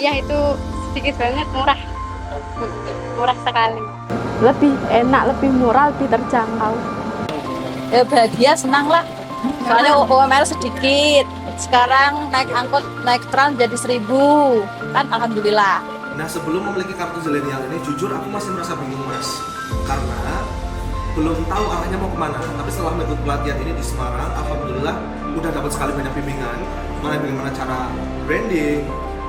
Iya itu sedikit banget, murah. Murah sekali. Lebih enak, lebih murah, lebih terjangkau. Ya bahagia, senang lah. Soalnya UMR sedikit. Sekarang naik angkot, naik tram jadi 1.000. Kan alhamdulillah. Nah, sebelum memiliki kartu zilenial ini, jujur aku masih merasa bingung, Mas. Karena belum tahu arahnya mau kemana. Tapi setelah mengikuti pelatihan ini di Semarang, alhamdulillah udah dapat sekali banyak bimbingan. Bagaimana cara branding,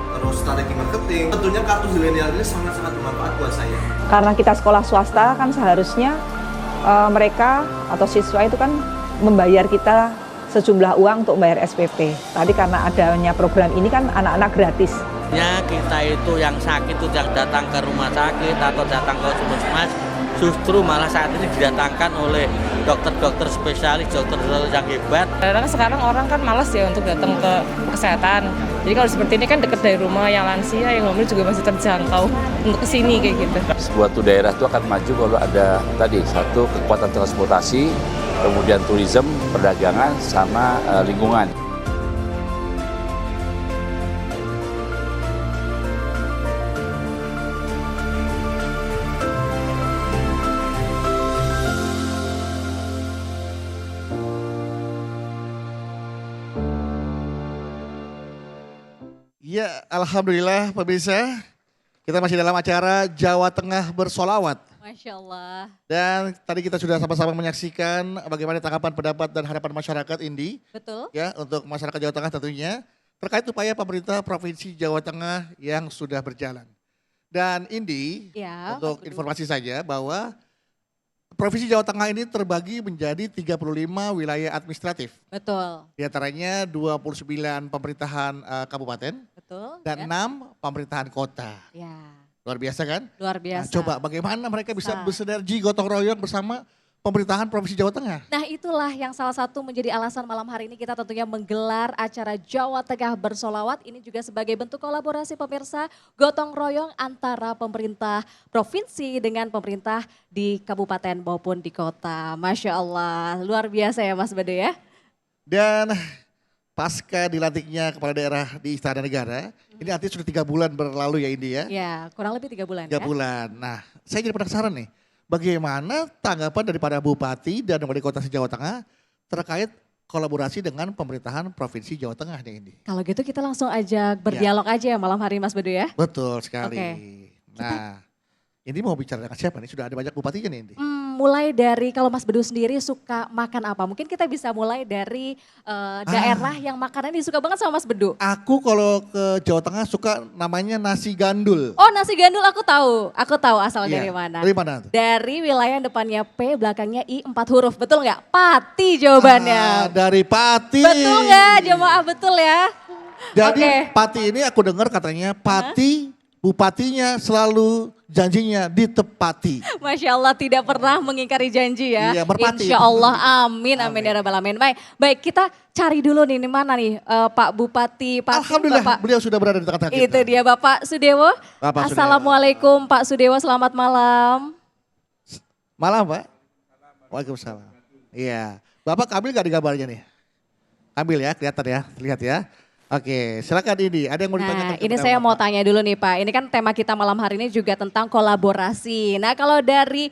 terus strategi marketing. Tentunya kartu zilenial ini sangat-sangat bermanfaat buat saya. Karena kita sekolah swasta kan seharusnya mereka atau siswa itu kan membayar kita sejumlah uang untuk membayar SPP. Tadi karena adanya program ini kan anak-anak gratis. Ya kita itu yang sakit itu yang datang ke rumah sakit atau datang ke puskesmas justru malah saat ini didatangkan oleh dokter-dokter spesialis, dokter yang hebat. Karena sekarang orang kan malas ya untuk datang ke kesehatan. Jadi kalau seperti ini kan dekat dari rumah, yang lansia, yang umur juga masih terjangkau untuk kesini kayak gitu. Suatu daerah itu akan maju kalau ada tadi satu kekuatan transportasi, kemudian turisme, perdagangan, sama lingkungan. Ya, alhamdulillah pemirsa, kita masih dalam acara Jawa Tengah Bersolawat. Masya Allah. Dan tadi kita sudah sama-sama menyaksikan bagaimana tanggapan, pendapat, dan harapan masyarakat Indi. Betul. Ya, untuk masyarakat Jawa Tengah tentunya, terkait upaya pemerintah Provinsi Jawa Tengah yang sudah berjalan. Dan Indi, Ya, untuk informasi saja bahwa Provinsi Jawa Tengah ini terbagi menjadi 35 wilayah administratif. Betul. Di antaranya 29 pemerintahan kabupaten Betul. dan 6 pemerintahan kota. Ya. Luar biasa kan? Luar Nah, biasa. coba bagaimana mereka bisa Nah. bersinergi gotong royong bersama pemerintahan Provinsi Jawa Tengah. Nah itulah yang salah satu menjadi alasan malam hari ini kita tentunya menggelar acara Jawa Tengah Bersolawat. Ini juga sebagai bentuk kolaborasi pemirsa gotong royong antara pemerintah provinsi dengan pemerintah di kabupaten maupun di kota. Masya Allah, luar biasa ya Mas Bade ya. Dan pasca dilantiknya kepala daerah di Istana Negara, ini artinya sudah 3 bulan berlalu ya Indi ya. Ya kurang lebih 3 bulan 3 ya. bulan. Nah saya jadi penasaran nih, bagaimana tanggapan daripada Bupati dan Wali Kota Jawa Tengah terkait kolaborasi dengan pemerintahan Provinsi Jawa Tengah nih Indi? Kalau gitu kita langsung aja berdialog aja ya malam hari Mas Bade ya. Betul sekali. Oke. Nah ini mau bicara dengan siapa nih? Sudah ada banyak bupatinya nih Indi. Mulai dari kalau Mas Bedu sendiri suka makan apa? Mungkin kita bisa mulai dari daerah yang makanannya disuka banget sama Mas Bedu. Aku kalau ke Jawa Tengah suka namanya nasi gandul. Oh nasi gandul aku tahu asal Iya, dari mana. dari mana tuh? Dari wilayah yang depannya P, belakangnya I 4 huruf, betul nggak? Pati jawabannya. Dari Pati. Betul nggak jemaah, betul ya? Jadi Oke. Pati ini aku dengar katanya Pati bupatinya selalu janjinya ditepati. Masya Allah tidak pernah mengingkari janji ya. Iya, merpati. Insya Allah amin amin ya rabbal alamin. Baik kita cari dulu nih mana nih Pak Bupati Pati. Alhamdulillah Bapak. beliau sudah berada di tengah-tengah kita. Itu dia Bapak Sudewo. Bapak Sudewo. Assalamualaikum Pak Sudewo, selamat malam. Malam Pak. Waalaikumsalam. Iya. Bapak ambil gak di gambarnya nih? Ambil ya, kelihatan ya, terlihat ya. Oke, silakan ini. Ada yang mau ditanyakan? Nah, ini saya mau tanya dulu nih Pak. Ini kan tema kita malam hari ini juga tentang kolaborasi. Nah, kalau dari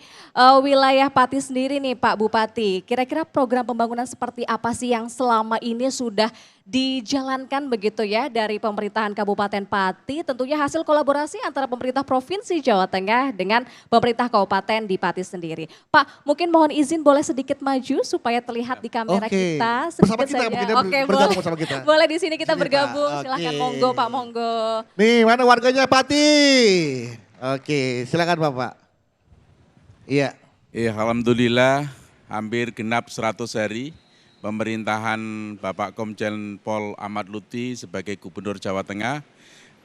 wilayah Pati sendiri nih Pak Bupati, kira-kira program pembangunan seperti apa sih yang selama ini sudah dijalankan begitu ya dari pemerintahan Kabupaten Pati? Tentunya hasil kolaborasi antara pemerintah Provinsi Jawa Tengah dengan pemerintah Kabupaten di Pati sendiri. Pak, mungkin mohon izin boleh sedikit maju supaya terlihat di kamera Oke. kita. Bersama sedikit kita saja. mungkin ya, Oke, bergabung boleh. bersama kita. Boleh di sini kita Sini, Pak. bergabung. Silahkan Oke. monggo Pak, monggo. Nih, mana warganya Pati? Oke, silakan Bapak. Iya. Ya, alhamdulillah hampir genap 100 hari pemerintahan Bapak Komjen Pol Ahmad Lutfi sebagai Gubernur Jawa Tengah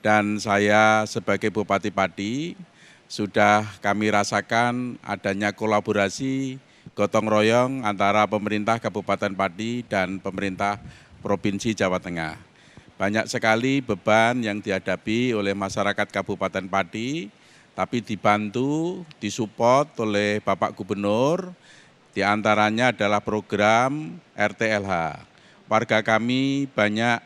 dan saya sebagai Bupati Pati sudah kami rasakan adanya kolaborasi gotong royong antara pemerintah Kabupaten Pati dan pemerintah Provinsi Jawa Tengah. Banyak sekali beban yang dihadapi oleh masyarakat Kabupaten Pati, tapi dibantu, disupport oleh Bapak Gubernur, di antaranya adalah program RTLH. Warga kami banyak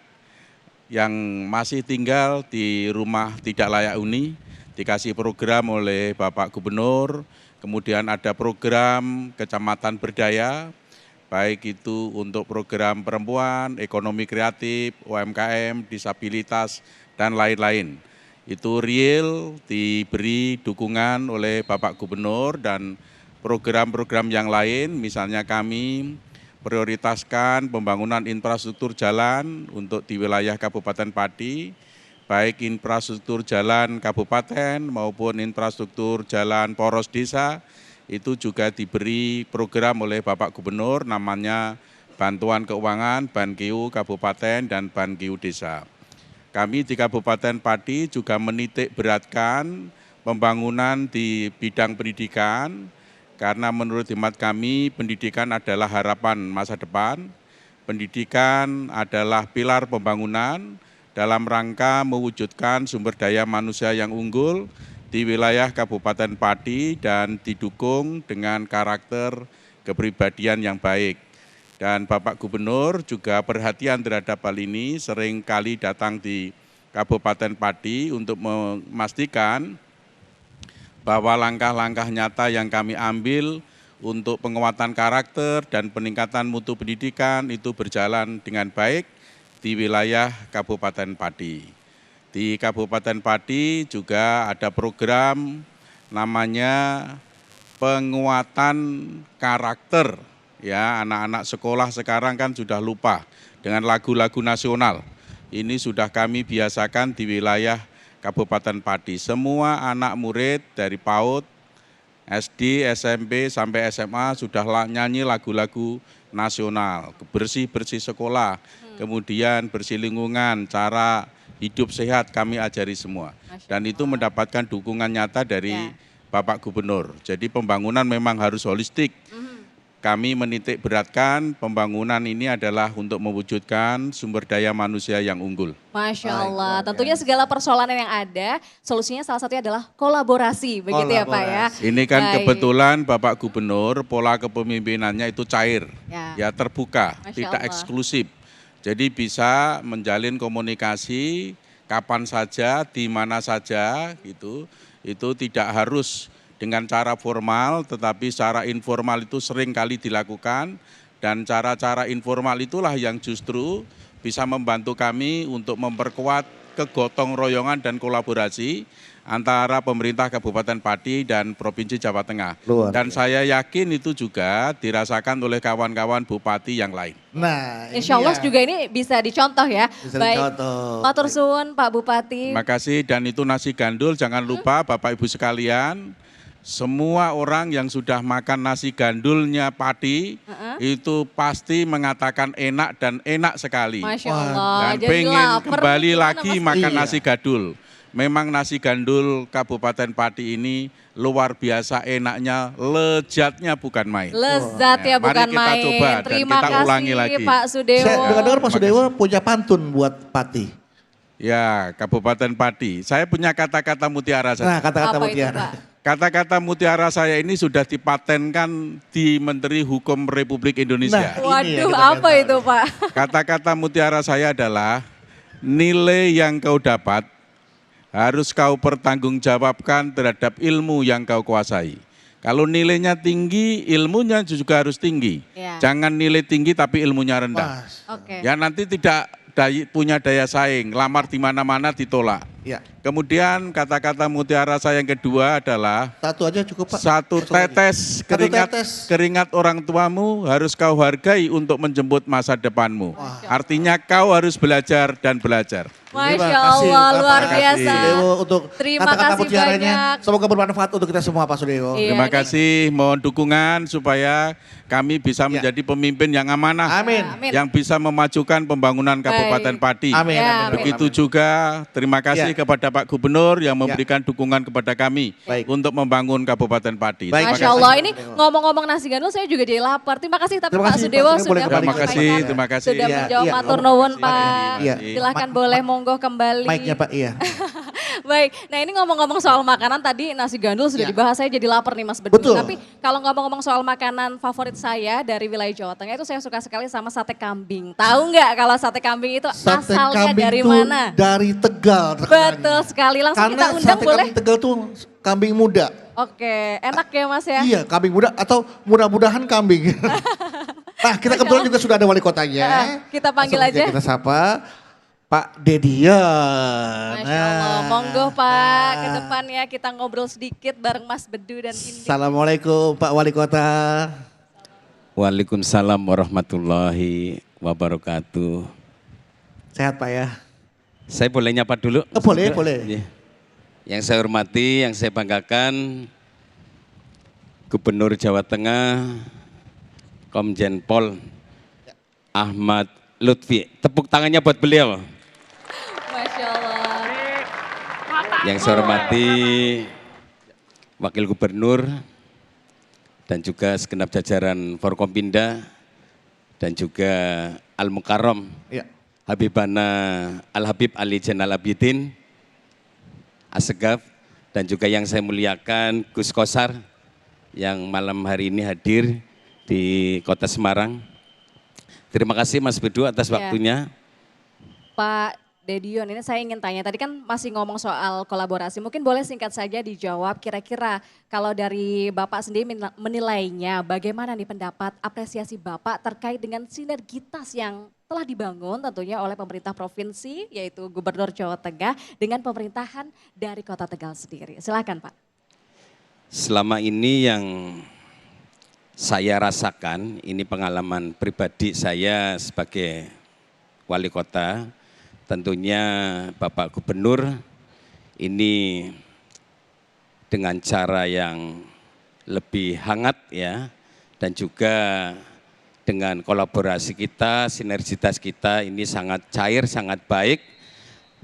yang masih tinggal di rumah tidak layak huni, dikasih program oleh Bapak Gubernur, kemudian ada program Kecamatan Berdaya, baik itu untuk program perempuan, ekonomi kreatif, UMKM, disabilitas, dan lain-lain. Itu real diberi dukungan oleh Bapak Gubernur dan program-program yang lain, misalnya kami prioritaskan pembangunan infrastruktur jalan untuk di wilayah Kabupaten Pati, baik infrastruktur jalan kabupaten maupun infrastruktur jalan poros desa, itu juga diberi program oleh Bapak Gubernur namanya Bantuan Keuangan, Bankiu Kabupaten dan Bankiu Desa. Kami di Kabupaten Pati juga menitik beratkan pembangunan di bidang pendidikan, karena menurut hemat kami pendidikan adalah harapan masa depan, pendidikan adalah pilar pembangunan, dalam rangka mewujudkan sumber daya manusia yang unggul di wilayah Kabupaten Pati dan didukung dengan karakter kepribadian yang baik. Dan Bapak Gubernur juga perhatian terhadap hal ini, sering kali datang di Kabupaten Pati untuk memastikan bahwa langkah-langkah nyata yang kami ambil untuk penguatan karakter dan peningkatan mutu pendidikan itu berjalan dengan baik di wilayah Kabupaten Pati. Di Kabupaten Pati juga ada program namanya penguatan karakter. Ya, anak-anak sekolah sekarang kan sudah lupa dengan lagu-lagu nasional. Ini sudah kami biasakan di wilayah Kabupaten Pati. Semua anak murid dari PAUD, SD, SMP sampai SMA sudah nyanyi lagu-lagu nasional, bersih-bersih sekolah, kemudian bersih lingkungan, cara hidup sehat kami ajari semua. Dan itu mendapatkan dukungan nyata dari Bapak Gubernur. Jadi pembangunan memang harus holistik. Kami menitik beratkan pembangunan ini adalah untuk mewujudkan sumber daya manusia yang unggul. Masya Allah, tentunya segala persoalan yang ada, solusinya salah satunya adalah kolaborasi, begitu ya Pak ya. Ini kan Baik. kebetulan Bapak Gubernur, pola kepemimpinannya itu cair, ya terbuka, Masya tidak Allah. eksklusif. Jadi bisa menjalin komunikasi kapan saja, di mana saja, gitu. Itu tidak harus dengan cara formal, tetapi secara informal itu sering kali dilakukan, dan cara-cara informal itulah yang justru bisa membantu kami untuk memperkuat kegotong royongan dan kolaborasi antara pemerintah Kabupaten Pati dan Provinsi Jawa Tengah. Dan saya yakin itu juga dirasakan oleh kawan-kawan bupati yang lain. Nah, Insya Allah juga ini bisa dicontoh ya. Bisa Baik, dicontoh. matur suwun Pak Bupati. Terima kasih, dan itu nasi gandul jangan lupa Bapak Ibu sekalian, semua orang yang sudah makan nasi gandulnya Pati itu pasti mengatakan enak dan enak sekali. Masya Allah. Dan Jadi pengen lapar kembali gimana, lagi Mas? makan Iya. nasi gandul. Memang nasi gandul Kabupaten Pati ini luar biasa enaknya, lezatnya bukan main. Lezat ya, Mari bukan kita main. coba dan Terima kita kasih ulangi lagi. Pak Sudewo. Saya dengar-dengar Pak Sudewo punya pantun buat Pati. Ya, Kabupaten Pati. Saya punya kata-kata mutiara saja. Nah, kata-kata Apa itu, mutiara. Pak? Kata-kata mutiara saya ini sudah dipatenkan di Menteri Hukum Republik Indonesia. Nah, Waduh, kita apa minta. itu Pak? Kata-kata mutiara saya adalah nilai yang kau dapat harus kau pertanggungjawabkan terhadap ilmu yang kau kuasai. Kalau nilainya tinggi, ilmunya juga harus tinggi. Ya. Jangan nilai tinggi tapi ilmunya rendah. Oke. Ya nanti tidak punya daya saing, lamar di mana-mana ditolak. Ya. Kemudian kata-kata mutiara saya yang kedua adalah Satu aja cukup Pak. satu tetes keringat, tetes. keringat orang tuamu harus kau hargai untuk menjemput masa depanmu. Artinya kau harus belajar dan belajar. Masya Terima kasih, Allah, Bapak luar Kasih. biasa. Sudewo untuk Terima kata-kata kasih mutiaranya. banyak. Semoga bermanfaat untuk kita semua Pak Sudewo. Iya, Terima ini- kasih, mohon dukungan supaya kami bisa menjadi pemimpin yang amanah. Amin. Amin. Yang bisa memajukan pembangunan Kabupaten Pati. Amin. Ya, Amin. Begitu juga terima kasih Ya. kepada Pak Gubernur yang memberikan dukungan kepada kami Baik. untuk membangun Kabupaten Pati. Baik. Masya Allah, ini ngomong-ngomong nasi gandul saya juga jadi lapar. Terima kasih tapi Terima Pak kasih, Sudewo Pak Sudewo, boleh sudah kembali Terima ke kasih, menyampaikan, terima kasih. sudah Iya, menjawab iya. matur nuwun Pak. Iya. Silakan boleh monggo kembali. Mic-nya Pak, iya. Baik, nah ini ngomong-ngomong soal makanan tadi nasi gandul sudah dibahas, saya jadi lapar nih Mas Bedu. Betul. Tapi kalau ngomong-ngomong soal makanan favorit saya dari wilayah Jawa Tengah itu saya suka sekali sama sate kambing. Tahu nggak kalau sate kambing itu Sate asalnya kambing dari tuh mana? dari Tegal terkenalnya. Betul sekali, langsung Karena kita undang sate boleh? kambing Tegal tuh kambing muda. Oke, enak ya Mas ya? Iya, kambing muda atau mudah-mudahan kambing. Nah, kita kebetulan juga sudah ada wali kotanya. Kita panggil Langsung aja. Kita sapa Pak Dedian. Masya Allah, monggo Pak ke depan ya kita ngobrol sedikit bareng Mas Bedu dan Indi. Assalamualaikum Pak Wali Kota. Waalaikumsalam warahmatullahi wabarakatuh. Sehat Pak ya? Saya boleh nyapa dulu? Boleh, boleh. Iya. Yang saya hormati, yang saya banggakan, Gubernur Jawa Tengah, Komjen Pol Ahmad Lutfi. Tepuk tangannya buat beliau. Masya Allah. Yang saya hormati, Wakil Gubernur, dan juga segenap jajaran Forkompinda, dan juga Al-Mukarram, Ya. Habibana Al-Habib Ali Zainal Abidin, Asegaf, dan juga yang saya muliakan Gus Kosar yang malam hari ini hadir di Kota Semarang. Terima kasih Mas Bedu atas waktunya. Pak Dedion, ini saya ingin tanya, tadi kan masih ngomong soal kolaborasi, mungkin boleh singkat saja dijawab kira-kira kalau dari Bapak sendiri menilainya bagaimana nih pendapat apresiasi Bapak terkait dengan sinergitas yang telah dibangun tentunya oleh pemerintah provinsi yaitu Gubernur Jawa Tengah dengan pemerintahan dari Kota Tegal sendiri. Silakan Pak. Selama ini yang saya rasakan, ini pengalaman pribadi saya sebagai wali kota, tentunya Bapak Gubernur ini dengan cara yang lebih hangat ya, dan juga dengan kolaborasi kita, sinergitas kita ini sangat cair, sangat baik.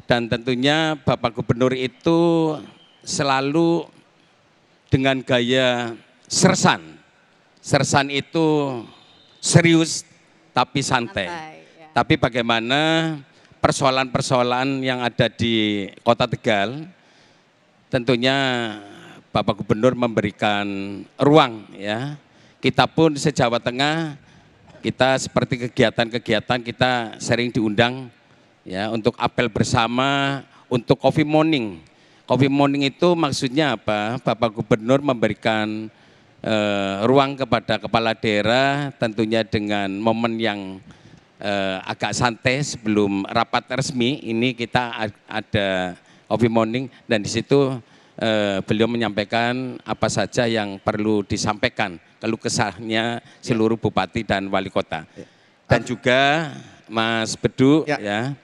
Dan tentunya Bapak Gubernur itu selalu dengan gaya sersan. Sersan itu serius tapi santai. Tapi bagaimana persoalan-persoalan yang ada di Kota Tegal, tentunya Bapak Gubernur memberikan ruang ya. Kita pun se-Jawa Tengah, kita seperti kegiatan-kegiatan kita sering diundang ya untuk apel bersama, untuk coffee morning. Coffee morning itu maksudnya apa? Bapak Gubernur memberikan ruang kepada kepala daerah tentunya dengan momen yang agak santai sebelum rapat resmi. Ini kita ada coffee morning dan di situ beliau menyampaikan apa saja yang perlu disampaikan, keluh kesahnya seluruh bupati dan wali kota. Dan juga Mas Bedu ya,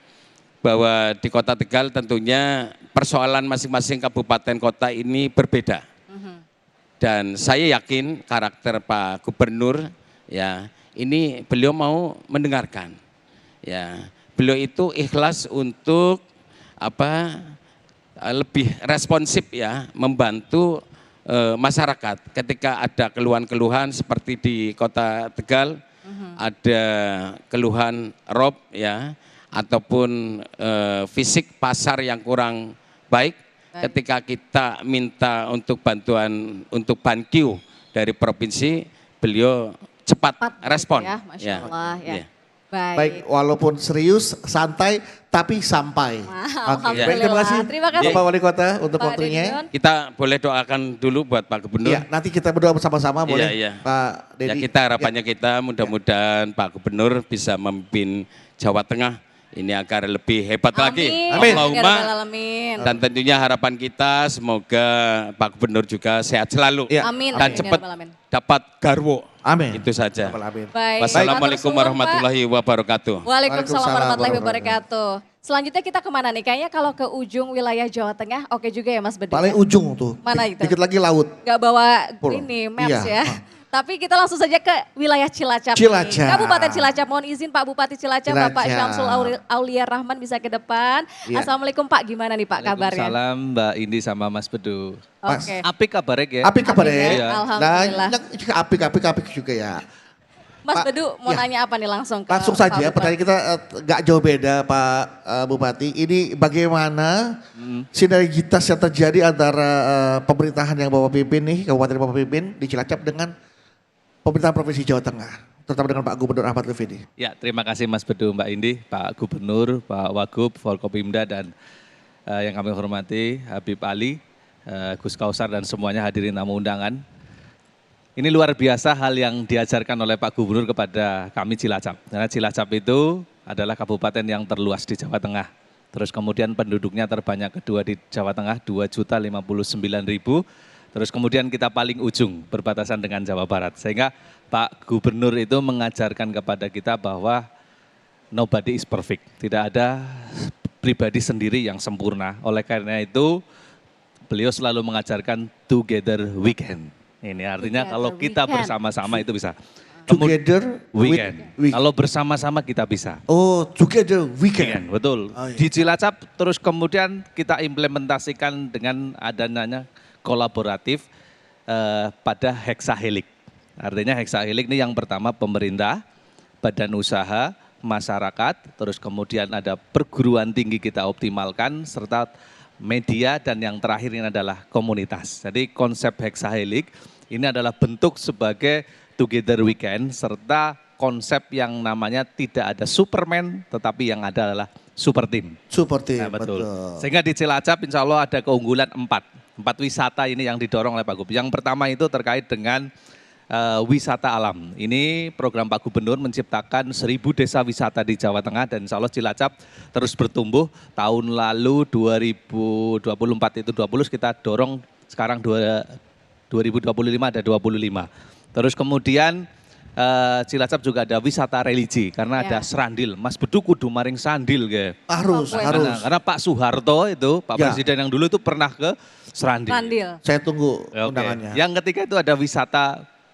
bahwa di Kota Tegal tentunya persoalan masing-masing kabupaten kota ini berbeda. Dan saya yakin karakter Pak Gubernur ya, ini beliau mau mendengarkan. Ya, beliau itu ikhlas untuk lebih responsif ya, membantu masyarakat ketika ada keluhan-keluhan seperti di Kota Tegal, ada keluhan rob ya, ataupun fisik pasar yang kurang baik. Ketika kita minta untuk bantuan untuk banqiu dari provinsi, beliau cepat respon. Ya, Masya Allah ya. Baik, walaupun serius, santai, tapi sampai. Oke, baik, terima kasih. Terima kasih Bapak Wali Kota untuk Pak waktunya. Dedion. Kita boleh doakan dulu buat Pak Gubernur. Iya, nanti kita berdoa bersama-sama boleh, Iya. Pak Ya, Dedi. kita harapannya kita mudah-mudahan Pak Gubernur bisa memimpin Jawa Tengah ini agar lebih hebat lagi. Amin. Allahumma. Amin. Dan tentunya harapan kita semoga Pak Gubernur juga sehat selalu. Amin. Dan Amin. cepat Amin. dapat garwo. Amin. Itu saja. Amin. Baik. Wassalamualaikum Matur suwun, warahmatullahi wabarakatuh. Waalaikumsalam warahmatullahi wabarakatuh. Selanjutnya kita kemana nih? Kayaknya kalau ke ujung wilayah Jawa Tengah, oke juga ya Mas Bedu. Paling ujung tuh. Mana itu? Dikit lagi laut. Gak bawa Pulau. ini maps Iya. ya. Tapi kita langsung saja ke wilayah Cilacap. Cilacap. Nih. Kabupaten Cilacap, mohon izin Pak Bupati Cilacap, Bapak Cilacap. Syamsul Aulia Rahman bisa ke depan. Iya. Assalamualaikum Pak, gimana nih Pak kabarnya? Salam Mbak Indi sama Mas Bedu. Oke. Apik kabarnya ya? Apik kabarnya. Apik ya, alhamdulillah. Nah, apik juga ya. Mas Bedu mau nanya apa nih langsung ke Langsung Pak saja, Bupati? pertanyaan kita nggak jauh beda Pak Bupati. Ini bagaimana sinergitas yang terjadi antara pemerintahan yang Bapak pimpin nih, Kabupaten Bapak pimpin di Cilacap dengan pemerintahan Provinsi Jawa Tengah, terutama dengan Pak Gubernur Ahmad Lutfi ini. Ya, terima kasih Mas Bedu, Mbak Indi, Pak Gubernur, Pak Wagub, Forkopimda, dan yang kami hormati Habib Ali, Gus Kausar, dan semuanya hadirin tamu undangan. Ini luar biasa hal yang diajarkan oleh Pak Gubernur kepada kami Cilacap. Karena Cilacap itu adalah kabupaten yang terluas di Jawa Tengah. Terus kemudian penduduknya terbanyak kedua di Jawa Tengah, 2.059.000. Terus kemudian kita paling ujung berbatasan dengan Jawa Barat. Sehingga Pak Gubernur itu mengajarkan kepada kita bahwa nobody is perfect. Tidak ada pribadi sendiri yang sempurna. Oleh karena itu beliau selalu mengajarkan together we can. Ini artinya kalau kita bersama-sama itu bisa. Together we can. Kalau bersama-sama kita bisa. Oh, together we can. Betul. Oh, iya. Di Cilacap terus kemudian kita implementasikan dengan adanya kolaboratif pada heksahelik. Artinya heksahelik ini yang pertama pemerintah, badan usaha, masyarakat, terus kemudian ada perguruan tinggi kita optimalkan, serta media, dan yang terakhir ini adalah komunitas. Jadi konsep heksahelik ini adalah bentuk sebagai together we can, serta konsep yang namanya tidak ada Superman, tetapi yang ada adalah super team. Super team, Nah, betul. betul. Sehingga di Cilacap insya Allah ada keunggulan 4 wisata ini yang didorong oleh Pak Gub. Yang pertama itu terkait dengan wisata alam. Ini program Pak Gubernur menciptakan 1.000 desa wisata di Jawa Tengah, dan insya Allah Cilacap terus bertumbuh. Tahun lalu 2024 itu 20, kita dorong sekarang 2025 ada 25. Terus kemudian Cilacap juga ada wisata religi karena ada serandil. Mas Bedu kudu maring sandil ge. Harus. Karena Pak Soeharto itu, Pak Presiden yang dulu itu pernah ke serandil. Saya tunggu Oke. undangannya. Yang ketiga itu ada wisata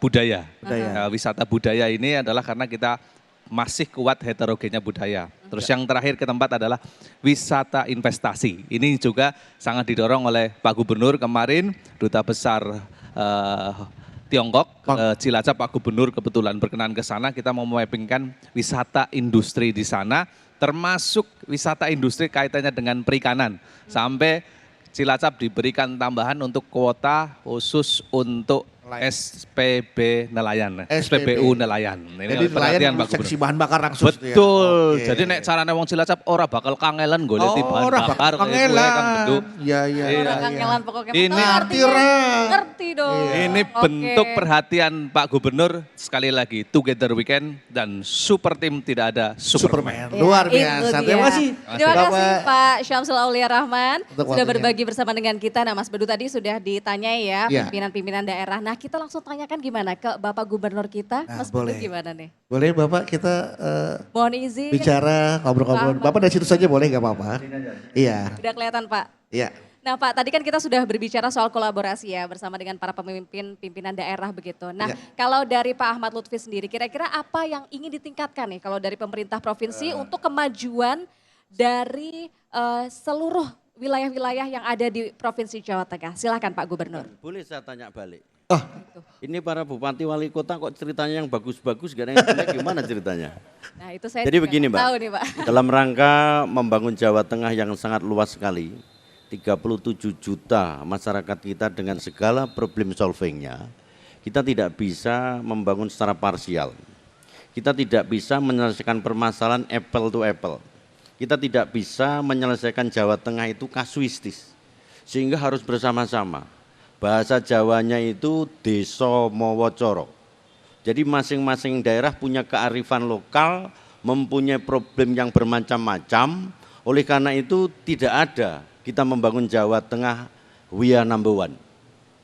budaya. Budaya. Wisata budaya ini adalah karena kita masih kuat heterogennya budaya. Terus yang terakhir keempat adalah wisata investasi. Ini juga sangat didorong oleh Pak Gubernur kemarin, Duta Besar Tiongkok, Cilacap, Pak Gubernur kebetulan berkenan ke sana. Kita mau memappingkan wisata industri di sana, termasuk wisata industri kaitannya dengan perikanan. Sampai Cilacap diberikan tambahan untuk kuota khusus untuk SPB nelayan, SPBU nelayan. Ini Jadi perhatian nelayan Pak Gubernur. seksi bahan bakar langsung. Betul. Oke. Jadi nek carane wong Cilacap ora bakal kangelan goleki bahan ora bakar bakal kayak gue kangelan. Kang Bedu. Iya, iya. Orang kangelan pokoknya. Ini ngerti ngerti dong. Ini bentuk perhatian Pak Gubernur, sekali lagi together weekend dan super team, tidak ada Superman. Luar Ya, biasa. itu Terima dia. kasih. Terima kasih Bapak. Pak Syamsul Aulia Rahman Untuk sudah waktunya. berbagi bersama dengan kita. Nah Mas Bedu tadi sudah ditanyai ya Ya. pimpinan-pimpinan daerah. Nah kita langsung tanyakan gimana ke Bapak Gubernur kita. Nah, Mas boleh. Bedu gimana nih? Boleh Bapak kita Mohon izin. bicara, ngobrol-ngobrol. Bapak dari situ saja boleh nggak apa-apa? Iya. Udah kelihatan Pak. Iya. Nah Pak, tadi kan kita sudah berbicara soal kolaborasi ya bersama dengan para pimpinan daerah begitu. Nah kalau dari Pak Ahmad Lutfi sendiri, kira-kira apa yang ingin ditingkatkan nih kalau dari pemerintah provinsi untuk kemajuan dari seluruh wilayah-wilayah yang ada di Provinsi Jawa Tengah? Silakan Pak Gubernur. Boleh saya tanya balik? Oh. Ini para bupati wali kota kok ceritanya yang bagus-bagus, gak ada yang jelek, gimana ceritanya? Nah itu saya Jadi juga begini nggak Mbak, tahu nih Pak. dalam rangka membangun Jawa Tengah yang sangat luas sekali, 37 juta masyarakat kita dengan segala problem solvingnya, kita tidak bisa membangun secara parsial. Kita tidak bisa menyelesaikan permasalahan apple to apple. Kita tidak bisa menyelesaikan Jawa Tengah itu kasuistis, sehingga harus bersama-sama. Bahasa Jawanya itu Deso Mowocoro. Jadi masing-masing daerah punya kearifan lokal, mempunyai problem yang bermacam-macam. Oleh karena itu tidak ada kita membangun Jawa Tengah we are number one.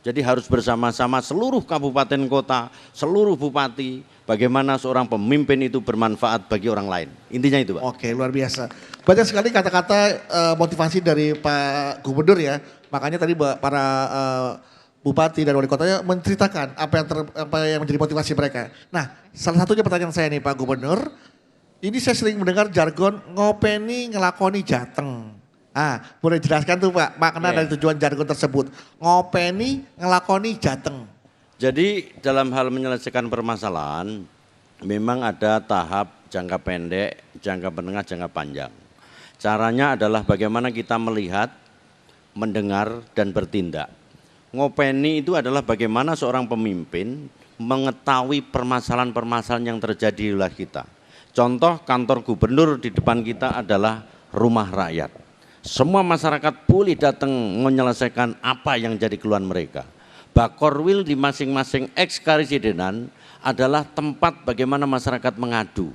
Jadi harus bersama-sama seluruh kabupaten kota, seluruh bupati, bagaimana seorang pemimpin itu bermanfaat bagi orang lain. Intinya itu Pak. Oke, luar biasa. Banyak sekali kata-kata motivasi dari Pak Gubernur ya. Makanya tadi para bupati dan wali kotanya menceritakan apa yang menjadi motivasi mereka. Nah, salah satunya pertanyaan saya nih Pak Gubernur. Ini saya sering mendengar jargon ngopeni ngelakoni jateng. Boleh jelaskan tuh Pak makna dari tujuan jargon tersebut. Ngopeni ngelakoni jateng. Jadi dalam hal menyelesaikan permasalahan, memang ada tahap jangka pendek, jangka menengah, jangka panjang. Caranya adalah bagaimana kita melihat, mendengar, dan bertindak. Ngopeni itu adalah bagaimana seorang pemimpin mengetahui permasalahan-permasalahan yang terjadi di wilayah kita. Contoh kantor gubernur di depan kita adalah rumah rakyat. Semua masyarakat boleh datang menyelesaikan apa yang jadi keluhan mereka. Bakorwil di masing-masing ex-karisidenan adalah tempat bagaimana masyarakat mengadu.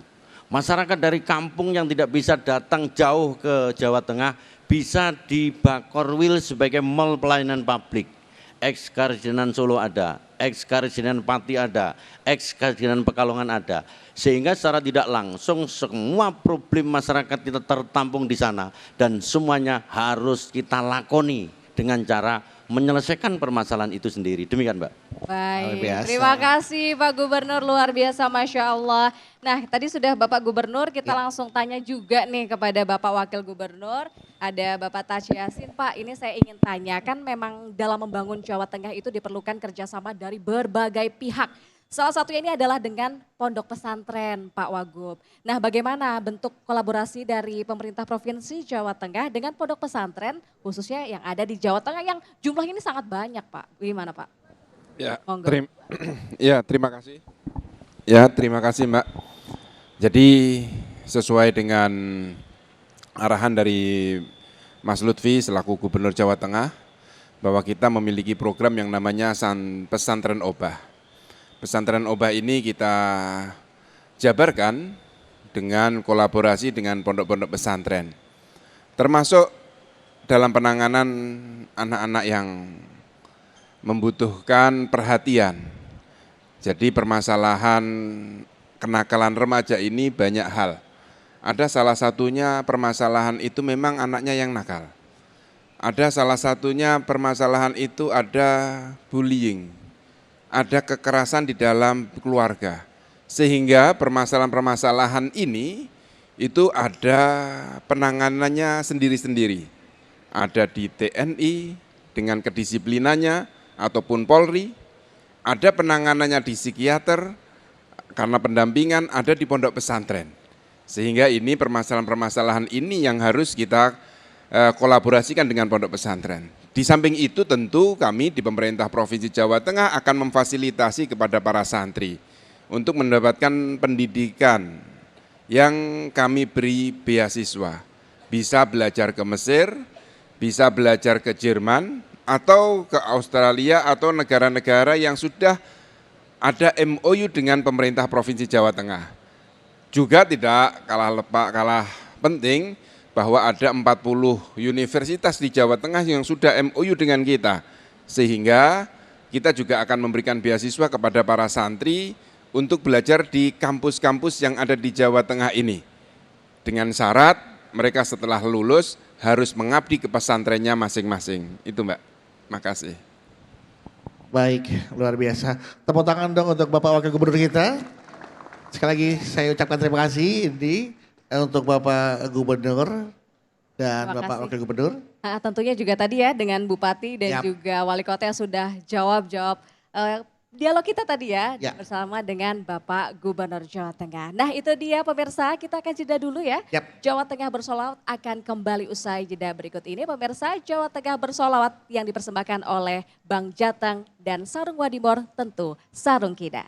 Masyarakat dari kampung yang tidak bisa datang jauh ke Jawa Tengah bisa di Bakorwil sebagai mall pelayanan publik. Ex-karisidenan Solo ada, ex-karisidenan Pati ada, ex-karisidenan Pekalongan ada. Sehingga secara tidak langsung semua problem masyarakat kita tertampung di sana dan semuanya harus kita lakoni dengan cara menyelesaikan permasalahan itu sendiri. Demikian, Mbak. Baik, terima kasih Pak Gubernur, luar biasa Masya Allah. Nah tadi sudah Bapak Gubernur, kita langsung tanya juga nih kepada Bapak Wakil Gubernur. Ada Bapak Taj Yassin, Pak ini saya ingin tanya, kan memang dalam membangun Jawa Tengah itu diperlukan kerjasama dari berbagai pihak. Salah satunya ini adalah dengan pondok pesantren Pak Wagub. Nah bagaimana bentuk kolaborasi dari pemerintah Provinsi Jawa Tengah dengan pondok pesantren khususnya yang ada di Jawa Tengah yang jumlah ini sangat banyak Pak. Gimana Pak? Ya, terima kasih. Ya, terima kasih Mbak. Jadi sesuai dengan arahan dari Mas Lutfi selaku Gubernur Jawa Tengah bahwa kita memiliki program yang namanya Pesantren Obah. Pesantren Obah ini kita jabarkan dengan kolaborasi dengan pondok-pondok pesantren. Termasuk dalam penanganan anak-anak yang membutuhkan perhatian. Jadi permasalahan kenakalan remaja ini banyak hal. Ada salah satunya permasalahan itu memang anaknya yang nakal. Ada salah satunya permasalahan itu ada bullying, ada kekerasan di dalam keluarga. Sehingga permasalahan-permasalahan ini itu ada penanganannya sendiri-sendiri. Ada di TNI dengan kedisiplinannya ataupun Polri, ada penanganannya di psikiater karena pendampingan, ada di pondok pesantren. Sehingga ini permasalahan-permasalahan ini yang harus kita kolaborasikan dengan pondok pesantren. Di samping itu tentu kami di pemerintah Provinsi Jawa Tengah akan memfasilitasi kepada para santri untuk mendapatkan pendidikan yang kami beri beasiswa. Bisa belajar ke Mesir, bisa belajar ke Jerman, atau ke Australia atau negara-negara yang sudah ada MOU dengan pemerintah Provinsi Jawa Tengah. Juga tidak kalah penting bahwa ada 40 universitas di Jawa Tengah yang sudah MOU dengan kita. Sehingga kita juga akan memberikan beasiswa kepada para santri untuk belajar di kampus-kampus yang ada di Jawa Tengah ini. Dengan syarat mereka setelah lulus harus mengabdi ke pesantrennya masing-masing. Itu Mbak. Makasih. Baik, luar biasa. Tepuk tangan dong untuk Bapak Wakil Gubernur kita. Sekali lagi saya ucapkan terima kasih ini untuk Bapak Gubernur dan Bapak Wakil Gubernur. Nah, tentunya juga tadi ya dengan Bupati dan juga Wali Kota yang sudah jawab dialog kita tadi ya bersama dengan Bapak Gubernur Jawa Tengah. Nah itu dia pemirsa, kita akan jeda dulu ya. Jawa Tengah Bersolawat akan kembali usai jeda berikut ini. Pemirsa, Jawa Tengah Bersolawat yang dipersembahkan oleh Bang Jateng dan Sarung Wadimor, tentu Sarung Kida.